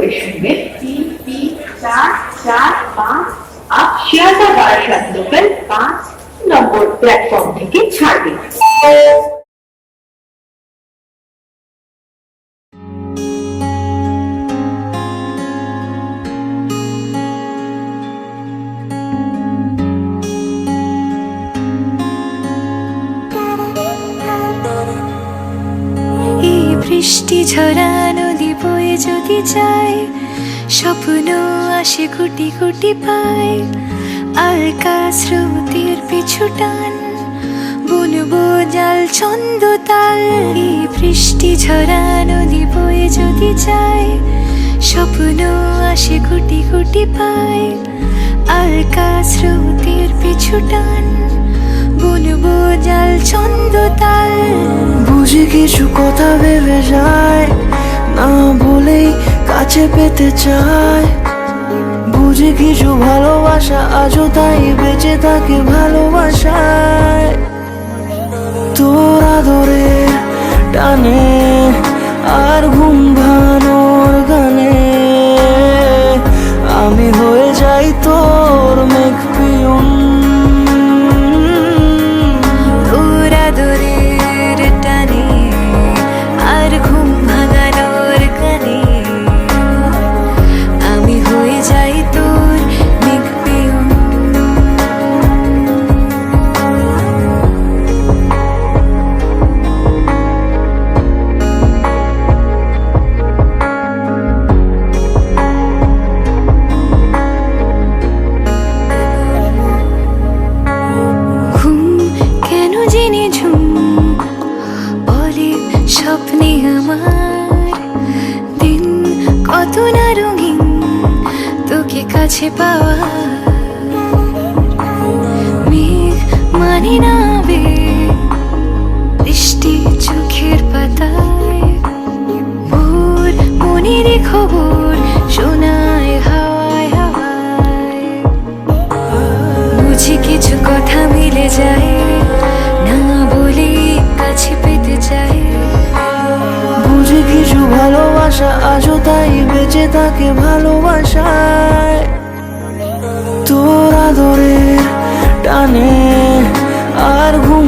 Station में 3, 3, 4, 4, 5 आप Sealdah Barasat local 5 নম্বর platform থেকে ছাড়বে। বৃষ্টি ঝরা নদী বয়ে যদি যায়, স্বপ্ন আসে কোটি কোটি পায়। আলকা স্রোতের পিছু টান, বুনবো জাল ছন্দ তাল। এই বৃষ্টি ঝরা নদী বয়ে যদি যায়, স্বপ্ন আসে কোটি কোটি পায়। আলকা স্রোতের পিছু টান, বুনবো জাল ছন্দ তাল। বুঝি কিছু কথা ভেবে যায়, না বলেই কাছে পেতে চায়। বুঝি কিছু ভালোবাসা আজও তাই বেঁচে থাকে ভালোবাসায়। তোর আদরের টানে আর ঘুম ভাঙানোর গানে আমি হয়ে যাই তোর মেঘ পিয়ন। তোর আদরের টানে আর ঘুম ভাঙানোর গানে আমি হয়ে যাই তোর মেঘ পিয়ন। ঘুম কেন জেনে ঝুম বলে স্বপ্নে আমার, দিন কত না রঙিন তোকে কাছে পাওয়া। মেঘ মানে না আবেগ, বৃষ্টি চোখের পাতায়। ভোর মনের খবর শোনায় হাওয়ায় হাওয়ায়। বুঝি কিছু কথা মিলে যায়, না বলে কাছে পেতে চাই। বুঝি কিছু ভালোবাসা আজও তাই বেঁচে থাকে ভালোবাসায়। তোর আদরের টানে আর ঘুম